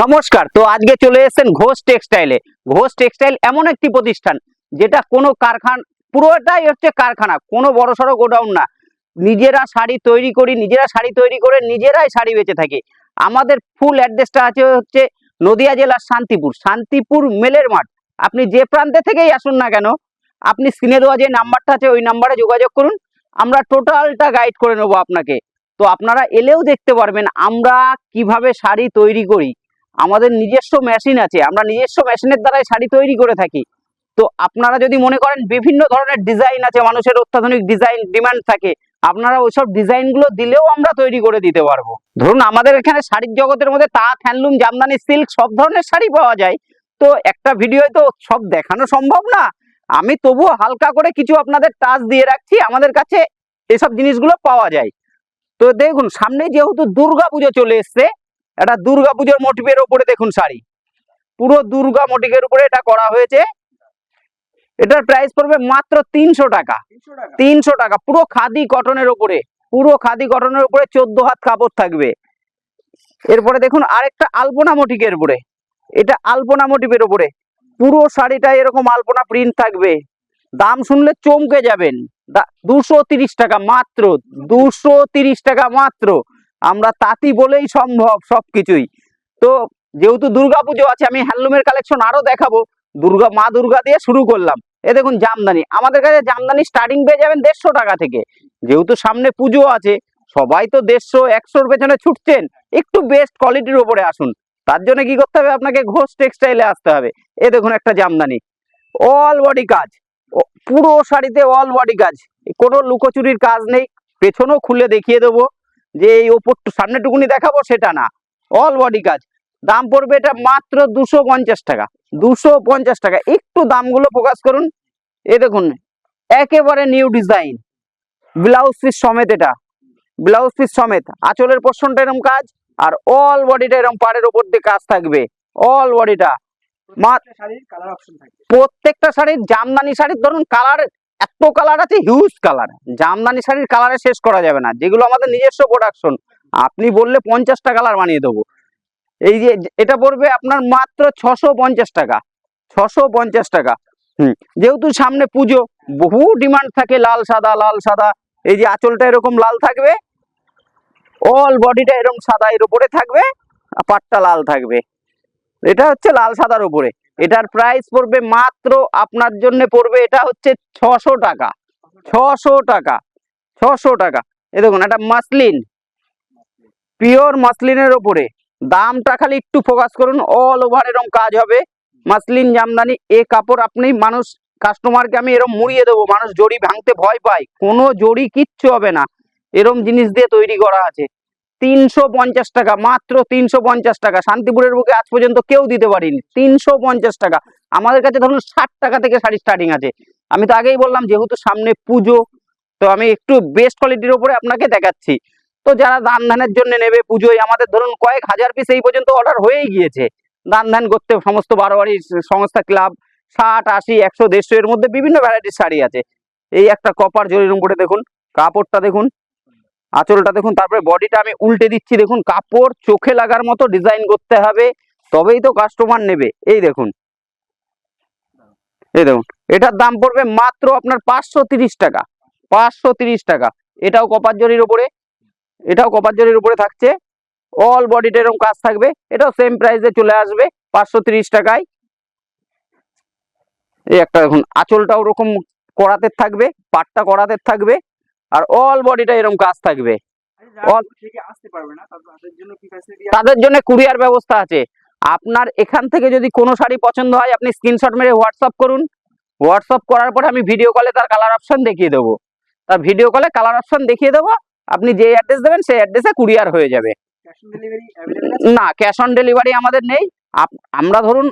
নমস্কার। তো আজকে চলে এসেছেন ঘোষ টেক্সটাইলে। ঘোষ টেক্সটাইল এমন একটি প্রতিষ্ঠান যেটা কোনো কারখানা, পুরোটাই হচ্ছে কারখানা, কোনো বড়সড় গোডাউন না। নিজেরা শাড়ি তৈরি করি, নিজেরা শাড়ি তৈরি করে নিজেরাই শাড়ি বেচে থাকি। আমাদের ফুল অ্যাড্রেসটা আছে হচ্ছে নদিয়া জেলার শান্তিপুর, শান্তিপুর মেলের মাঠ। আপনি যে প্রান্তে থেকেই আসুন না কেন, আপনি স্ক্রিনে দেওয়া যে নাম্বারটা আছে ওই নাম্বারে যোগাযোগ করুন, আমরা টোটালটা গাইড করে নেবো আপনাকে। তো আপনারা এলেও দেখতে পারবেন আমরা কিভাবে শাড়ি তৈরি করি। আমাদের নিজস্ব মেশিন আছে, আমরা নিজস্ব মেশিনের দ্বারাই শাড়ি তৈরি করে থাকি। তো আপনারা যদি মনে করেন বিভিন্ন ধরনের ডিজাইন আছে, মানুষের অত্যাধুনিক ডিজাইন ডিমান্ড থাকে, আপনারা ওইসব ডিজাইনগুলো দিলেও আমরা তৈরি করে দিতে পারবো। ধরুন আমাদের এখানে শাড়ির জগতের মধ্যে তাঁত, হ্যান্ডলুম, জামদানি, সিল্ক সব ধরনের শাড়ি পাওয়া যায়। তো একটা ভিডিওয় তো সব দেখানো সম্ভব না, আমি তবুও হালকা করে কিছু আপনাদের টাচ দিয়ে রাখছি। আমাদের কাছে এসব জিনিসগুলো পাওয়া যায়। তো দেখুন সামনে যেহেতু দুর্গা পুজো চলে এসছে, এটা দুর্গা পুজোর মোটিভের উপরে দেখুন শাড়ি, পুরো দুর্গা মোটিভের উপরে এটা করা হয়েছে। এটার প্রাইস পড়বে মাত্র 300 টাকা। 300 টাকা, পুরো খাদি কটনের উপরে, পুরো খাদি কটনের উপরে 14 হাত কাপড় থাকবে। এরপরে দেখুন আরেকটা আলপনা মোটিভের উপরে, এটা আলপনা মোটিভের উপরে পুরো শাড়িটা এরকম আলপনা প্রিন্ট থাকবে। দাম শুনলে চমকে যাবেন, 230 টাকা মাত্র, 230 টাকা মাত্র। আমরা তাঁতি বলেই সম্ভব সবকিছুই। তো যেহেতু দুর্গাপুজো আছে, আমি হ্যান্ডলুমের কালেকশন আরো দেখাবো। মা দুর্গা দিয়ে শুরু করলাম। এ দেখুন জামদানি, আমাদের কাছে জামদানি স্টার্টিং পেয়ে যাবেন 150 টাকা থেকে। যেহেতু সামনে পুজো আছে, সবাই তো 150 100-র পেছনে ছুটছেন, একটু বেস্ট কোয়ালিটির উপরে আসুন। তার জন্য কি করতে হবে, আপনাকে ঘোষ টেক্সটাইলে আসতে হবে। এ দেখুন একটা জামদানি, অল বডি কাজ, পুরো শাড়িতে অল বডি কাজ, কোনো লুকোচুরির কাজ নেই। পেছনেও খুলে দেখিয়ে দেবো, যে এই ওপর সামনেটুকুনি দেখাবো সেটা না, অল বডি কাজ। দাম পড়বে এটা মাত্র 250 টাকা, 250 টাকা। একটু দামগুলো ফোকাস করুন। এ দেখুন একেবারে নিউ ডিজাইন, ব্লাউজ পিস সমেত, এটা ব্লাউজ পিস সমেত, আঁচলের পোর্শনটা এরকম কাজ, আর অল বডিটা এরকম পাড়ের ওপর দিয়ে কাজ থাকবে। অল বডিটা প্রত্যেকটা শাড়ির, জামদানি শাড়ির ধরুন কালার, এত কালার আছে, হিউজ কালার। জামদানি শাড়ির কালারে শেষ করা যাবে না, যেগুলো আমাদের নিজস্ব প্রোডাকশন। আপনি বললে 50টা কালার বানিয়ে দেবো। এই যে এটা পড়বে আপনার মাত্র 650 টাকা, 650 টাকা। যেহেতু সামনে পুজো, বহু ডিমান্ড থাকে লাল সাদা, লাল সাদা। এই যে আঁচলটা এরকম লাল থাকবে, অল বডিটা এরকম সাদা এর উপরে থাকবে, পাটটা লাল থাকবে। এটা হচ্ছে লাল সাদার উপরে। এটার প্রাইস পড়বে মাত্র আপনার জন্য পড়বে, এটা হচ্ছে 600 টাকা, 600 টাকা, 600 টাকা। এ দেখুন এটা মাসলিন, পিওর মাসলিনের উপরে। দামটা খালি একটু ফোকাস করুন, অল ওভার এরকম কাজ হবে, মাসলিন জামদানি। এ কাপড় আপনি মানুষ, কাস্টমারকে আমি এরকম মুড়িয়ে দেবো, মানুষ জড়ি ভাঙতে ভয় পায়, কোনো জড়ি কিচ্ছু হবে না, এরকম জিনিস দিয়ে তৈরি করা আছে। 350 টাকা, মাত্র 350 টাকা। শান্তিপুরের বুকে আজ পর্যন্ত কেউ দিতে পারিনি, 350 টাকা। আমাদের কাছে ধরুন 60 টাকা থেকে শাড়ি স্টার্টিং আছে। আমি তো আগেই বললাম যেহেতু সামনে পুজো, তো আমি একটু বেস্ট কোয়ালিটির উপরে আপনাকে দেখাচ্ছি। তো যারা দান ধ্যানের জন্য নেবে পুজোয়, আমাদের ধরুন কয়েক হাজার পিস এই পর্যন্ত অর্ডার হয়েই গিয়েছে দান ধ্যান করতে। সমস্ত বারোয়ারি সংস্থা, ক্লাব, 60, 80, 100, 150 এর মধ্যে বিভিন্ন ভ্যারাইটির শাড়ি আছে। এই একটা কপার জরির উপরে দেখুন, কাপড়টা দেখুন, আঁচলটা দেখুন, তারপরে বডিটা আমি উল্টে দিচ্ছি, দেখুন কাপড় চোখে লাগার মতো ডিজাইন করতে হবে, তবেই তো কাস্টমার নেবে। এই দেখুন, এই দেখুন, এটার দাম পড়বে মাত্র আপনার 530 টাকা, 530 টাকা। এটাও কপার জরির উপরে, এটাও কপার জরির উপরে থাকছে, অল বডিটা এরকম কাজ থাকবে। এটাও সেম প্রাইসে চলে আসবে 530 টাকায়। এই একটা দেখুন, আঁচলটাও ওরকম করাতে থাকবে, পাটটা করাতে থাকবে, আর অল বডিটা এরকম কাজ থাকবে। তাদের জন্য কুরিয়ার ব্যবস্থা আছে। আপনার এখান থেকে যদি কোনো শাড়ি পছন্দ হয়, আপনি স্ক্রিনশট মেরে হোয়াটসঅ্যাপ করুন। হোয়াটসঅ্যাপ করার পরে আমি ভিডিও কলে তার কালার অপশন দেখিয়ে দেবো, তার ভিডিও কলে কালার অপশন দেখিয়ে দেবো। আপনি যে অ্যাড্রেস দেবেন সেই অ্যাড্রেসে কুরিয়ার হয়ে যাবে। না, ক্যাশ অন ডেলিভারি আমাদের নেই। আমরা ধরুন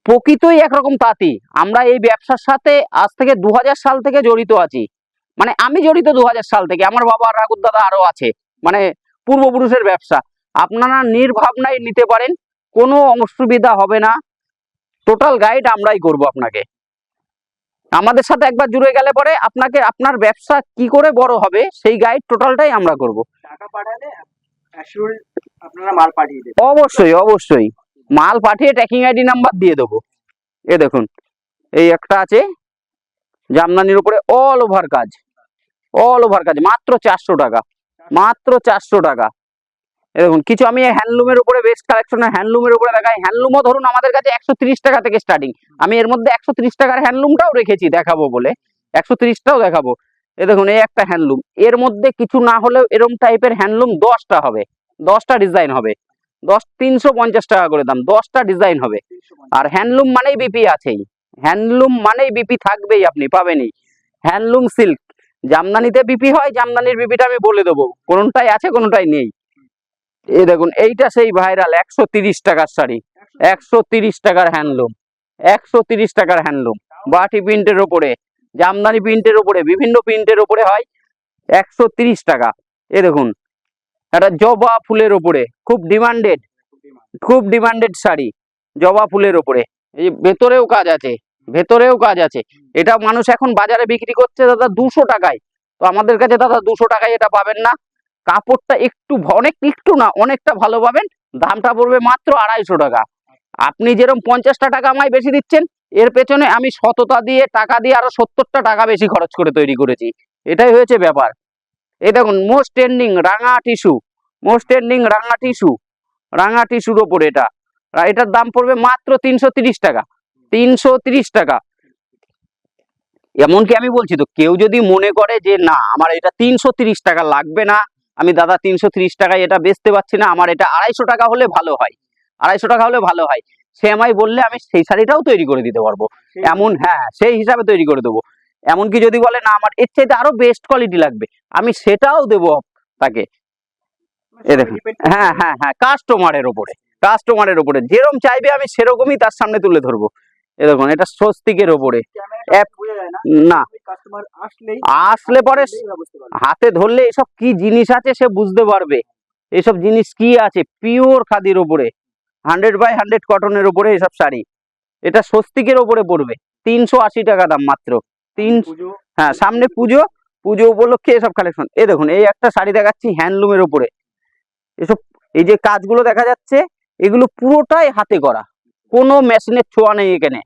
প্রকৃতই একরকম তাঁতি। আমরা এই ব্যবসার সাথে আজ থেকে 2000 সাল থেকে জড়িত আছি। মানে আমি জড়িত 2000 সাল থেকে, আমার বাবা ঠাকুর দাদা আরো আছে, মানে পূর্বপুরুষের ব্যবসা। আপনারা নির্ভাবনায় নিতে পারেন, কোনো অসুবিধা হবে না। টোটাল গাইড আমরাই করব আপনাকে। আমাদের সাথে একবার জুড়ে গেলে পরে আপনাকে আপনার ব্যবসা কি করে বড় হবে সেই গাইড টোটালটাই আমরা করব। টাকা পাঠালে আপনারা মাল পাঠিয়ে দেবেন। অবশ্যই অবশ্যই মাল পাঠিয়ে ট্র্যাকিং আইডি নাম্বার দিয়ে দেবো। এ দেখুন এই একটা আছে জামদানির উপরে অল ওভার কাজ, অল ওভার কাজ, মাত্র 400 টাকা, মাত্র 400 টাকা। এ দেখুন কিছু আমি হ্যান্ডলুমের উপরে বেস্ট কালেকশনের হ্যান্ডলুমের উপরে দেখাই। হ্যান্ডলুমও ধরুন আমাদের কাছে 130 টাকা থেকে স্টার্টিং। আমি এর মধ্যে 130 টাকার হ্যান্ডলুমটাও রেখেছি দেখাবো বলে, 130টাও দেখাবো। এ দেখুন এই একটা হ্যান্ডলুম, এর মধ্যে কিছু না হলেও এরম টাইপের হ্যান্ডলুম 10টা হবে, 10টা ডিজাইন হবে, 350 টাকা করে দাম, 10টা ডিজাইন হবে। আর হ্যান্ডলুম মানেই বিপি আছেই, হ্যান্ডলুম মানেই বিপি থাকবেই, আপনি পাবেনই। হ্যান্ডলুম সিল্ক, জামদানিতে বিপি হয়, জামদানির বিপিটা আমি বলে দেবো, কোনটাই আছে কোনটাই নেই। এই দেখুন এইটা সেই ভাইরাল 130 টাকার শাড়ি, 130 টাকার হ্যান্ডলুম, 130 টাকার হ্যান্ডলুম, বাটি প্রিন্টের ওপরে, জামদানি প্রিন্টের ওপরে, বিভিন্ন প্রিন্টের ওপরে হয়, 130 টাকা। এ দেখুন একটা জবা ফুলের ওপরে খুব ডিমান্ডেড, খুব ডিমান্ডেড শাড়ি, জবা ফুলের ওপরে। এই ভেতরেও কাজ আছে, ভেতরেও কাজ আছে। এটা মানুষ এখন বাজারে বিক্রি করছে দাদা 200 টাকায়, তো আমাদের কাছে দাদা 200 টাকায় এটা পাবেন না। কাপড়টা একটু অনেক একটু না অনেকটা ভালো পাবেন, দামটা পড়বে মাত্র 250 টাকা। আপনি যেরকম 50টা টাকা আমায় বেশি দিচ্ছেন, এর পেছনে আমি শততা দিয়ে টাকা দিয়ে আরো 70টা টাকা বেশি খরচ করে তৈরি করেছি, এটাই হয়েছে ব্যাপার। এই দেখুন মোস্ট ট্রেন্ডিং রাঙা টিস্যু, মোস্ট ট্রেন্ডিং রাঙা টিস্যু, রাঙা টিস্যুর ওপরে এটা, এটার দাম পড়বে মাত্র 330 টাকা, 330 টাকা। এমনকি আমি বলছি তো, কেউ যদি মনে করে যে না আমার এটা 330 টাকা লাগবে না, আমি দাদা 330 টাকায় এটা বেচতে পারছি না, আমার এটা 250 টাকা হলে ভালো হয়, 250 টাকা হলে ভালো হয়, সে আমায় বললে আমি সেই শাড়িটাও তৈরি করে দিতে পারবো এমন, হ্যাঁ সেই হিসাবে তৈরি করে দেবো। এমনকি যদি বলে না আমার এর চাইতে আরো বেস্ট কোয়ালিটি লাগবে, আমি সেটাও দেবো তাকে। এ দেখুন হ্যাঁ হ্যাঁ হ্যাঁ কাস্টমারের ওপরে, কাস্টমারের ওপরে যেরকম চাইবে আমি সেরকমই তার সামনে তুলে ধরবো। এ দেখুন এটা স্বস্তিকের ওপরে, না আসলে পরে হাতে ধরলে এসব কি জিনিস আছে সে বুঝতে পারবে, এসব জিনিস কি আছে। পিওর খাদির ওপরে 100/100 কটনের ওপরে এসব শাড়ি, এটা স্বস্তিকের ওপরে পড়বে 380 টাকা দাম মাত্র। হ্যাঁ সামনে পুজো, পুজো উপলক্ষে এসব কালেকশন। এই দেখুন এই একটা শাড়ি দেখাচ্ছি হ্যান্ডলুমের ওপরে, এসব এই যে কাজগুলো দেখা যাচ্ছে এগুলো পুরোটাই হাতে করা, কোনো মেশিনের ছোঁয়া নেই এখানে,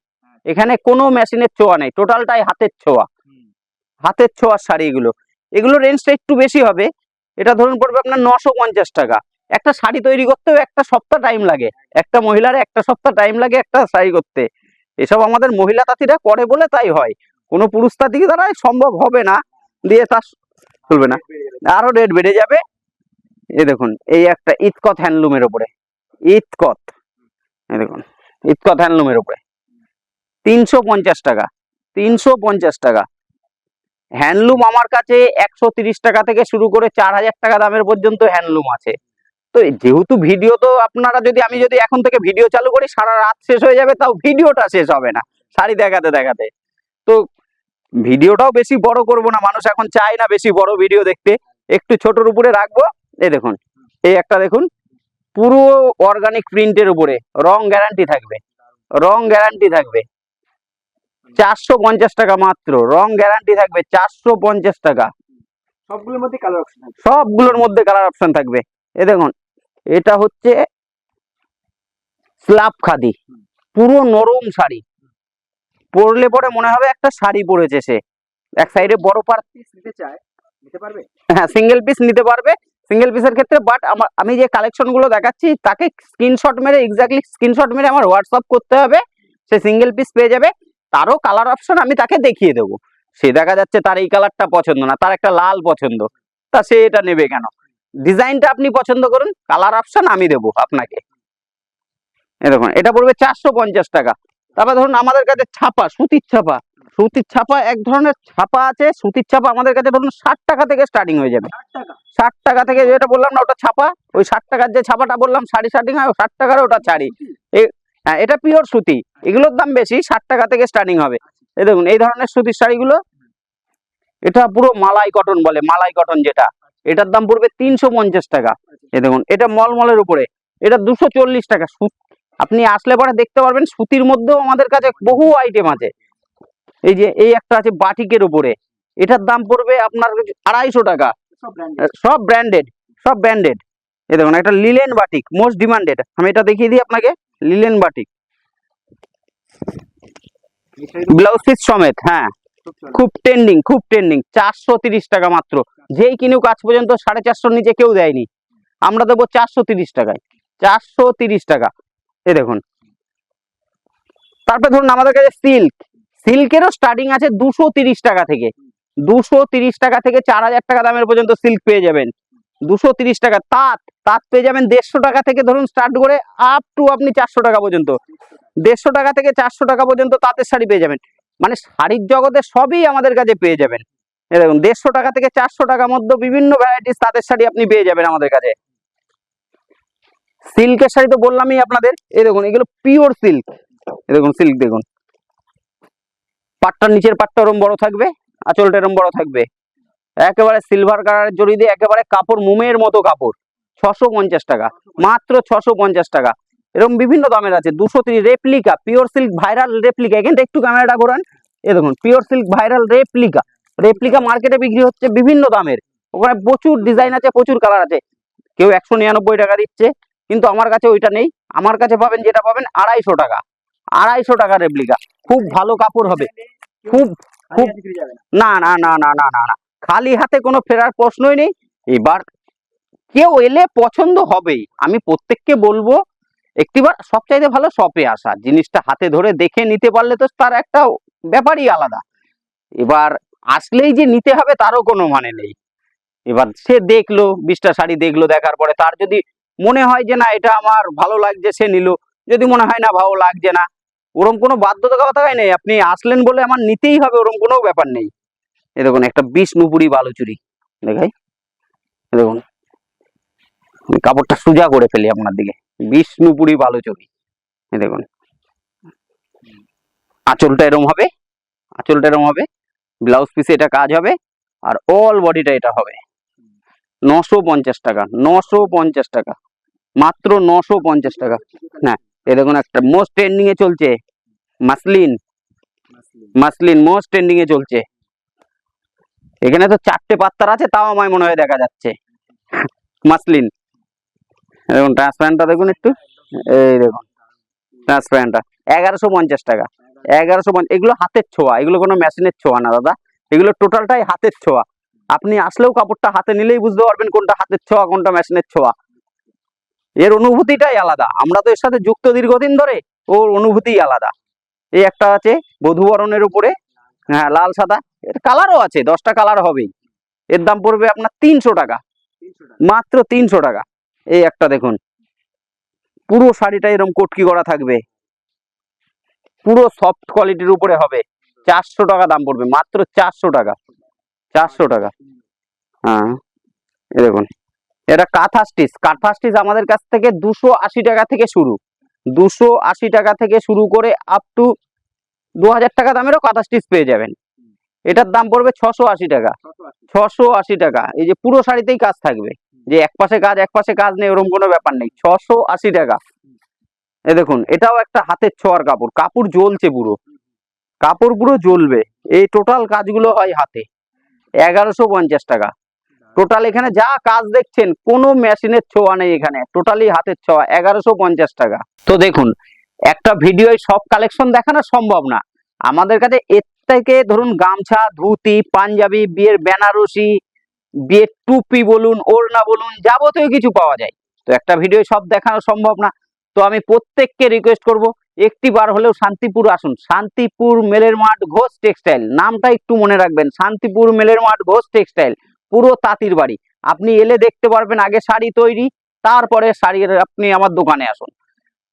এখানে কোনো মেশিনের ছোঁয়া নেই, টোটালটাই হাতের ছোঁয়া, হাতের ছোঁয়ার শাড়ি এগুলো। এগুলো রেঞ্জটা একটু বেশি হবে, এটা ধরুন পড়বে আপনার 950 টাকা। একটা শাড়ি তৈরি করতেও একটা সপ্তাহ টাইম লাগে, একটা মহিলার একটা সপ্তাহ টাইম লাগে একটা শাড়ি করতে। এসব আমাদের মহিলা তাঁতিরা করে বলে তাই হয়, কোনো পুরুষ তাঁতি দ্বারা সম্ভব হবে না, দিয়ে তা চলবে না, আরো রেট বেড়ে যাবে। এই দেখুন এই একটা ইতকত হ্যান্ডলুমের উপরে, ইতকত, এই দেখুন ইতকত হ্যান্ডলুমের উপরে 350 টাকা, 350 টাকা। হ্যান্ডলুম আমার কাছে 130 টাকা থেকে শুরু করে 4000 টাকা দামের পর্যন্ত হ্যান্ডলুম আছে। তো যেহেতু ভিডিও তো আপনারা যদি আমি যদি এখন থেকে ভিডিও চালু করি সারা রাত শেষ হয়ে যাবে, তাও ভিডিওটা শেষ হবে না শাড়ি দেখাতে দেখাতে। তো ভিডিওটাও বেশি বড় করব না, মানুষ এখন চায় না বেশি বড় ভিডিও দেখতে, একটু ছোটর উপরে রাখবো। এই দেখুন এই একটা দেখুন পুরো অর্গানিক প্রিন্টের উপরে, রং গ্যারান্টি থাকবে, রং গ্যারান্টি থাকবে, 450 টাকা মাত্র, রং গ্যারান্টি থাকবে 450 টাকা। সবগুলোর মধ্যে কালার অপশন থাকবে, সবগুলোর মধ্যে কালার অপশন থাকবে। এ দেখুন এটা হচ্ছে স্ল্যাব খাদি, পুরো নরম শাড়ি, পরলে পরে মনে হবে একটা শাড়ি পরেছে সে। এক সাইডে বড় পার পিস নিতে চায় নিতে পারবে, হ্যাঁ সিঙ্গেল পিস নিতে পারবে, সিঙ্গেল পিসের ক্ষেত্রে। বাট আমি যে কালেকশন গুলো দেখাচ্ছি তাকে স্ক্রিনশট মেরে, এক্স্যাক্টলি স্ক্রিনশট মেরে আমার হোয়াটসঅ্যাপ করতে হবে, সে সিঙ্গেল পিস পেয়ে যাবে। তারও কালার অপশন আমি তাকে দেখিয়ে দেবো, সে দেখা যাচ্ছে তার এই কালারটা পছন্দ না, তার একটা লাল পছন্দ, তা সে এটা নেবে কেন? ডিজাইনটা আপনি পছন্দ করুন, কালার অপশন আমি দেবো আপনাকে। এই দেখুন এটা পড়বে 450 টাকা। তারপর ধরুন আমাদের কাছে ছাপা, সুতির ছাপা, সুতির ছাপা এক ধরনের ছাপা আছে, সুতির ছাপা আমাদের কাছে ধরুন 60 টাকা থেকে স্টার্টিং হয়ে যাবে, 60 টাকা থেকে, যেটা বললাম না ওটা ছাপা, ওই 60 টাকার যে ছাপাটা বললাম শাড়ি স্টার্টিং হয় 60 টাকার, ওটা ছাড়ি। হ্যাঁ এটা পিওর সুতি, এগুলোর দাম বেশি, 60 টাকা থেকে স্টার্টিং হবে। এই দেখুন এই ধরনের সুতির শাড়িগুলো, এটা পুরো মালাই কটন বলে, মালাই কটন যেটা, এটার দাম পড়বে 350 টাকা। এই দেখুন এটা মলমলের উপরে, এটা 240 টাকা। আপনি আসলে পরে দেখতে পারবেন সুতির মধ্যেও আমাদের কাছে বহু আইটেম আছে। এই যে এই একটা আছে বাটিকের উপরে, এটার দাম পড়বে আপনার 250 টাকা, সব ব্র্যান্ডেড, সব ব্র্যান্ডেড। এই দেখুন একটা লিলেন বাটিক, মোস্ট ডিমান্ডেড। আমি এটা দেখিয়ে দিই আপনাকে, লিলেন বাটিক, এই শাড়িগুলো ব্লাউজ পিস সমেত। হ্যাঁ, খুব চলে। খুব ট্রেন্ডিং 430 টাকা মাত্র। যেই কিনুক আজ পর্যন্ত 450 নিচে কেউ দেয়নি, আমরা দেবো 430 টাকায়, 430 টাকা। এই দেখুন, তারপরে ধরুন আমাদের কাছে সিল্কেরও স্টার্টিং আছে 230 টাকা থেকে, 230 টাকা থেকে 4000 টাকা দামের পর্যন্ত সিল্ক পেয়ে যাবেন। 230 টাকা। তাঁত পেয়ে যাবেন 150 টাকা থেকে ধরুন স্টার্ট করে আপ টু আপনি 400 টাকা পর্যন্ত, 150 টাকা থেকে 400 টাকা পর্যন্ত তাঁতের শাড়ি পেয়ে যাবেন। মানে শাড়ির জগতে সবই আমাদের কাছে পেয়ে যাবেন। এই দেখুন 150 টাকা থেকে 400 টাকার মধ্যে বিভিন্ন ভ্যারাইটিস তাঁতের শাড়ি আপনি পেয়ে যাবেন আমাদের কাছে। সিল্কের শাড়ি তো বললামই আপনাদের। এই দেখুন এগুলো পিওর সিল্ক। এই দেখুন সিল্ক দেখুন, পাটটার নিচের পাটটা এরকম বড় থাকবে, আঁচলটা এরকম বড় থাকবে, একেবারে সিলভার কালারের জড়ি দিয়ে একেবারে কাপড় মোমের মতো কাপড়। 650 টাকা, মাত্র 650 টাকা। এরকম বিভিন্ন দামের আছে। 230 replica pure silk viral replica. এখানটা একটু ক্যামেরাটা ঘোরান। এই দেখুন পিওর সিল্ক ভাইরাল রেপ্লিকা মার্কেটে বিক্রি হচ্ছে বিভিন্ন দামের। ওখানে প্রচুর ডিজাইন আছে, প্রচুর কালার আছে। কেউ 199 টাকা দিচ্ছে, কিন্তু আমার কাছে ওইটা নেই। আমার কাছে পাবেন যেটা পাবেন 250 টাকা, 250 টাকা রেপ্লিকা। খুব ভালো কাপড় হবে, খুব খালি হাতে ফিরে যাবে না। না না না না না না না, খালি হাতে কোনো ফেরার প্রশ্নই নেই। এবার কেউ এলে পছন্দ হবেই। আমি প্রত্যেককে বলবো একটিবার সবচাইতে ভালো শপে আসা, জিনিসটা হাতে ধরে দেখে নিতে পারলে তো তার একটা ব্যাপারই আলাদা। এবার আসলেই যে নিতে হবে তারও কোনো মানে নেই। এবার সে দেখলো 20টা শাড়ি দেখলো, দেখার পরে তার যদি মনে হয় যে না এটা আমার ভালো লাগছে, সে নিল। যদি মনে হয় না ভালো লাগছে না, ওরকম কোনো বাধ্যবাধকতা নেই। আপনি আসলেন বলে আমার নিতেই হবে ওরকম কোনো ব্যাপার নেই। এই দেখুন একটা বিষ্ণুপুরি বালুচুরি দেখাই। এই দেখুন আমি কাপড়টা সোজা করে ফেলি আপনার দিকে, বিষ্ণুপুরি বালুচুরি। এই দেখুন আঁচলটা এরকম হবে, আঁচলটা এরকম হবে, ব্লাউজ পিসে এটা কাজ হবে, আর অল বডিটা এটা হবে। 950 টাকা, 950 টাকা, মাত্র 950 টাকা। হ্যাঁ, এই দেখুন একটা মোস্ট ট্রেন্ডিং এ চলছে মাসলিন, মাসলিন মোস্ট ট্রেন্ডিং এ চলছে। এখানে তো 4টে পাত্তার আছে, তাও আমায় মনে হয় দেখা যাচ্ছে। মাসলিন দেখুন, ট্রান্সপারেন্টটা দেখুন একটু। এই দেখুন ট্রান্সপারেন্টটা 1150 টাকা, 1150। এগুলো হাতের ছোঁয়া, এগুলো কোনো মেশিনের ছোঁয়া না দাদা, এগুলো টোটালটাই হাতের ছোঁয়া। আপনি আসলেও কাপড়টা হাতে নিলেই বুঝতে পারবেন কোনটা হাতের ছোঁয়া কোনটা মেশিনের ছোঁয়া। এর অনুভূতিটাই আলাদা। আমরা তো এর সাথে যুক্ত দীর্ঘদিন ধরে, ওর অনুভূতিই আলাদা। এই একটা আছে বধূবরণের উপরে, হ্যাঁ লাল সাদা, এর কালারও আছে, 10টা কালার হবেই। এর দাম পড়বে আপনার 300 টাকা, 300 টাকা। মাত্র 300 টাকা। এই একটা দেখুন, পুরো শাড়িটা এরকম কটকি করা থাকবে, পুরো সফট কোয়ালিটির উপরে হবে। 400 টাকা দাম পড়বে, মাত্র 400 টাকা, 400 টাকা। হ্যাঁ এই দেখুন এটা কাঁথা স্টিচ আমাদের কাছ থেকে 280 টাকা থেকে শুরু, 280 টাকা থেকে শুরু করে আপ টু 2000 টাকা দামেরও কাঁথা স্টিচ পেয়ে যাবেন। এটার দাম পড়বে 680 টাকা, 680 টাকা। এই যে পুরো শাড়িতেই কাজ থাকবে, যে এক পাশে কাজ নেই ওরকম কোনো ব্যাপার নেই, 680 টাকা। এই দেখুন এটাও একটা হাতের ছোঁয়ার কাপড়, কাপড় জ্বলছে পুরো, কাপড় পুরো জ্বলবে। এই টোটাল কাজগুলো হয় হাতে, 1150 টাকা টোটাল। এখানে যা কাজ দেখছেন কোনো মেশিনের ছোঁয়া নেই, এখানে টোটালি হাতের ছোঁয়া, 1150 টাকা। তো দেখুন একটা ভিডিওয় সব কালেকশন দেখানো সম্ভব না। আমাদের কাছে এর থেকে ধরুন গামছা, ধুতি, পাঞ্জাবি, বিয়ের বেনারসি, বিয়ের টুপি বলুন, ওড়না বলুন, যাবতীয় কিছু পাওয়া যায়। তো একটা ভিডিও সব দেখানো সম্ভব না। তো আমি প্রত্যেককে রিকোয়েস্ট করব একটি বার হলেও শান্তিপুর আসুন। শান্তিপুর মেলের মাঠ ঘোষ টেক্সটাইল, নামটা একটু মনে রাখবেন, শান্তিপুর মেলের মাঠ ঘোষ টেক্সটাইল, পুরো তাঁতির বাড়ি। আপনি এলে দেখতে পারবেন আগে শাড়ি তৈরি, তারপরে শাড়ির আপনি আমার দোকানে আসুন।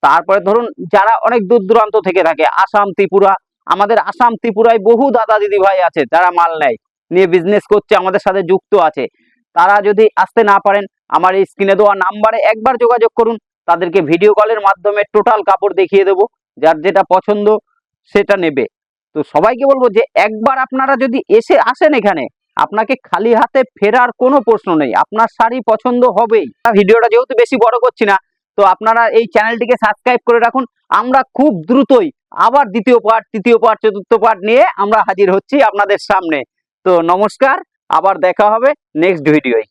তারপরে ধরুন যারা অনেক দূর দূরান্ত থেকে থাকে, আসাম, ত্রিপুরা, আমাদের আসাম ত্রিপুরায় বহু দাদা দিদি ভাই আছে যারা মাল নেয়, নিয়ে বিজনেস করছে, আমাদের সাথে যুক্ত আছে। তারা যদি আসতে না পারেন, আমার এই স্ক্রিনে দেওয়া নাম্বারে একবার যোগাযোগ করুন, তাদেরকে ভিডিও কলের মাধ্যমে টোটাল কাপড় দেখিয়ে দেবো, যার যেটা পছন্দ সেটা নেবে। তো সবাইকে বলবো যে একবার আপনারা যদি আসেন এখানে, আপনাকে খালি হাতে ফেরার কোনো প্রশ্ন নেই, আপনার শাড়ি পছন্দ হবেই। ভিডিওটা যেহেতু বেশি বড় করছি না, তো আপনারা এই চ্যানেলটিকে সাবস্ক্রাইব করে রাখুন। আমরা খুব দ্রুতই আবার দ্বিতীয় পার্ট, তৃতীয় পার্ট, চতুর্থ পার্ট নিয়ে আমরা হাজির হচ্ছি আপনাদের সামনে। তো নমস্কার, আবার দেখা হবে নেক্সট ভিডিওয়।